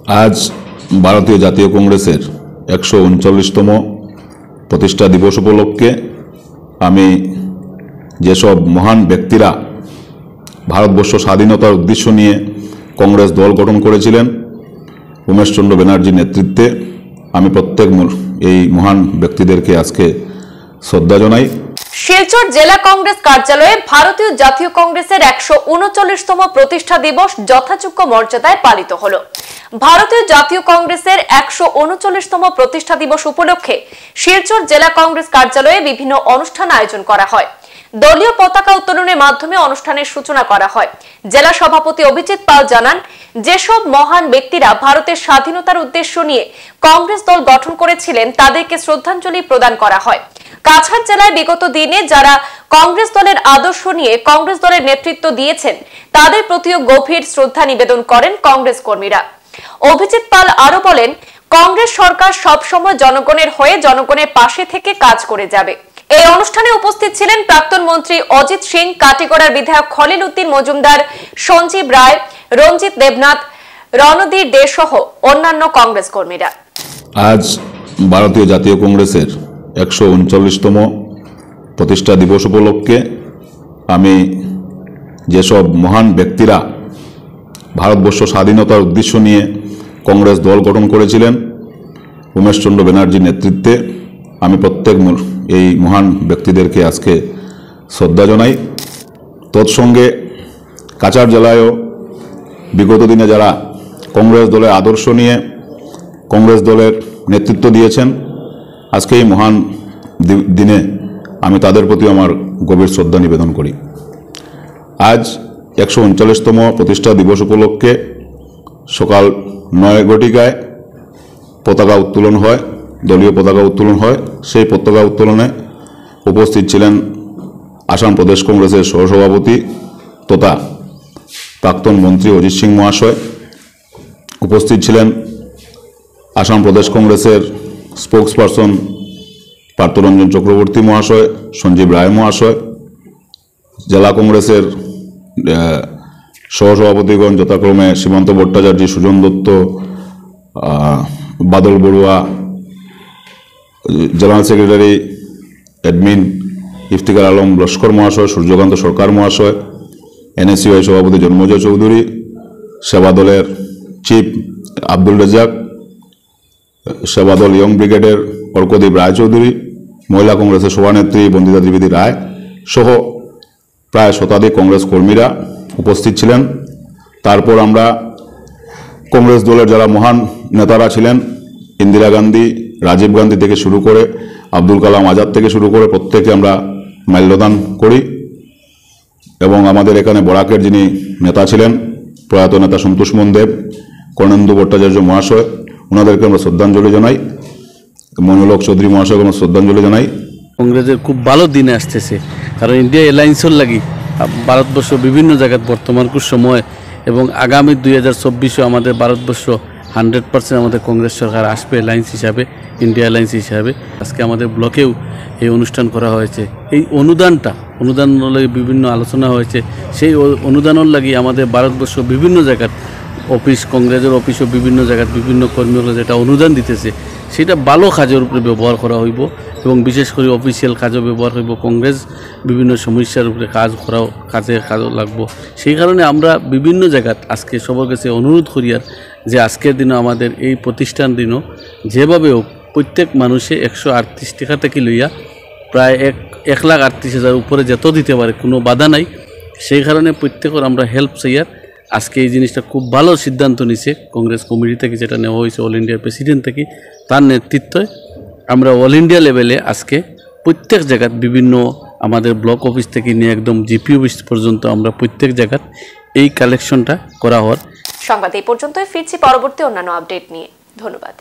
আজ ভারতীয় জাতীয় কংগ্রেসের 139তম প্রতিষ্ঠা দিবস উপলক্ষে আমি যেসব মহান ব্যক্তিরা ভারতবর্ষ স্বাধীনতার উদ্দেশ্য নিয়ে কংগ্রেস দল গঠন করেছিলেন উমেশচন্দ্র ব্যানার্জির নেতৃত্বে আমি প্রত্যেক এই মহান ব্যক্তিদেরকে আজকে শ্রদ্ধা জানাই। শিলচর জেলা কংগ্রেস কার্যালয়ে ভারতীয় জাতীয় কংগ্রেসের 139তম প্রতিষ্ঠা দিবস যথাযোগ্য মর্যাদায় পালিত হলো। ভারতীয় জাতীয় কংগ্রেসের 139তম প্রতিষ্ঠা দিবস উপলক্ষে শিলচর জেলা কংগ্রেস কার্যালয়ে বিভিন্ন অনুষ্ঠান আয়োজন করা হয়। দলীয় পতাকা উত্তোলনের মাধ্যমে অনুষ্ঠানের সূচনা করা হয়। জেলা সভাপতি অভিজিৎ পাল জানান, যেসব মহান ব্যক্তিরা ভারতের স্বাধীনতার উদ্দেশ্য নিয়ে কংগ্রেস দল গঠন করেছিলেন তাদেরকে শ্রদ্ধাঞ্জলি প্রদান করা হয়। কাছাড় জেলায় বিগত দিনে যারা কংগ্রেস দলের আদর্শ নিয়ে কংগ্রেস দলের নেতৃত্ব দিয়েছেন তাদের প্রতিও গভীর শ্রদ্ধা নিবেদন করেন কংগ্রেস কর্মীরা। অভিজিৎ পাল আরো বলেন, কংগ্রেস সরকার সবসময় জনগণের হয়ে জনগণের পাশে থেকে কাজ করে যাবে। এই অনুষ্ঠানে উপস্থিত ছিলেন প্রাক্তন মন্ত্রী অজিত সিং, কাটিগড়ার বিধায়ক খলিল উদ্দিন মজুমদার, সঞ্জীব রায়, রঞ্জিত দেবনাথ, রণধীর দে সহ অন্যান্য কংগ্রেস কর্মীরা। আজ ভারতীয় জাতীয় কংগ্রেসের 139তম প্রতিষ্ঠা দিবস উপলক্ষে আমি যেসব মহান ব্যক্তিরা ভারতবর্ষ স্বাধীনতার উদ্দেশ্য নিয়ে কংগ্রেস দল গঠন করেছিলেন উমেশচন্দ্র ব্যানার্জির নেতৃত্বে আমি প্রত্যেক এই মহান ব্যক্তিদেরকে আজকে শ্রদ্ধা জানাই। তৎসঙ্গে কাছাড় জেলায়ও বিগত দিনে যারা কংগ্রেস দলের আদর্শ নিয়ে কংগ্রেস দলের নেতৃত্ব দিয়েছেন আজকে এই মহান দিনে আমি তাদের প্রতি আমার গভীর শ্রদ্ধা নিবেদন করি। আজ 139তম প্রতিষ্ঠা দিবস উপলক্ষে সকাল 9 ঘটিকায় পতাকা উত্তোলন হয়, দলীয় পতাকা উত্তোলন হয়। সেই পতাকা উত্তোলনে উপস্থিত ছিলেন আসাম প্রদেশ কংগ্রেসের সহসভাপতি তথা প্রাক্তন মন্ত্রী অজিত সিং মহাশয়, উপস্থিত ছিলেন আসাম প্রদেশ কংগ্রেসের স্পোক্সপারসন পার্থরঞ্জন চক্রবর্তী মহাশয়, সঞ্জীব রায় মহাশয়, জেলা কংগ্রেসের সহসভাপতিগণ যথাক্রমে Simanta Bhattacharya, Sujan Dutta, Badal Barua, general secretary admin Iftikar Alam Laskar মহাশয়, সূর্যকান্ত সরকার মহাশয়, এনএসইউআই সভাপতি জন্মজয় চৌধুরী, সেবাদলের চিফ আব্দুল রেজাক, সেবাদল ইয়ং ব্রিগেডের অর্কদীপ রায়চৌধুরী, মহিলা কংগ্রেসের সভানেত্রী বন্দিতা ত্রিবেদী রায় সহ প্রায় শতাধিক কংগ্রেস কর্মীরা উপস্থিত ছিলেন। তারপর আমরা কংগ্রেস দলের যারা মহান নেতারা ছিলেন ইন্দিরা গান্ধী, রাজীব গান্ধী থেকে শুরু করে আব্দুল কালাম আজাদ থেকে শুরু করে প্রত্যেকে আমরা মাল্যদান করি এবং আমাদের এখানে বরাকের যিনি নেতা ছিলেন প্রয়াত নেতা সন্তোষ মন দেব, কর্ণেন্দু ভট্টাচার্য মহাশয়, ওনাদেরকে আমরা শ্রদ্ধাঞ্জলি জানাই। মনোলোক চৌধুরী মহাশয়কে আমরা শ্রদ্ধাঞ্জলি জানাই। কংগ্রেসের খুব ভালো দিনে আসতেছে, কারণ ইন্ডিয়া এলায়েন্সর লাগি ভারতবর্ষ বিভিন্ন জায়গায় বর্তমান সময় এবং আগামী 2024 আমাদের ভারতবর্ষ 100% আমাদের কংগ্রেস সরকার আসবে এলায়েন্স হিসাবে, ইন্ডিয়া এলায়েন্স হিসাবে। আজকে আমাদের ব্লকেও এই অনুষ্ঠান করা হয়েছে। এই অনুদান লাগি বিভিন্ন আলোচনা হয়েছে। সেই অনুদানের লাগি আমাদের ভারতবর্ষ বিভিন্ন জায়গার অফিস, কংগ্রেসের অফিসও বিভিন্ন জায়গায় বিভিন্ন কর্মীরা যেটা অনুদান দিতেছে সেটা ভালো কাজের উপরে ব্যবহার করা হইব এবং বিশেষ করে অফিসিয়াল কাজও ব্যবহার হইব। কংগ্রেস বিভিন্ন সমস্যার উপরে কাজে লাগবো। সেই কারণে আমরা বিভিন্ন জায়গায় আজকে সবার কাছে অনুরোধ করি যে আজকের দিনে আমাদের এই প্রতিষ্ঠান দিনও যেভাবে হোক প্রত্যেক মানুষে 138 টাকা থেকে লইয়া প্রায় 1,38,000 উপরে যত দিতে পারে, কোনো বাধা নাই। সেই কারণে প্রত্যেকের আমরা হেল্প চাইয়ার। আজকে এই জিনিসটা খুব ভালো সিদ্ধান্ত নিছে কংগ্রেস কমিটি থেকে, যেটা নেওয়া হয়েছে অল ইন্ডিয়ার প্রেসিডেন্ট থেকে, তার নেতৃত্বে আমরা অল ইন্ডিয়া লেভেলে আজকে প্রত্যেক জায়গায় বিভিন্ন আমাদের ব্লক অফিস থেকে নিয়ে একদম জিপি অফিস পর্যন্ত আমরা প্রত্যেক জায়গায় এই কালেকশনটা করা হওয়ার। সংবাদ এই পর্যন্তই, ফিরছি পরবর্তী অন্যান্য আপডেট নিয়ে। ধন্যবাদ।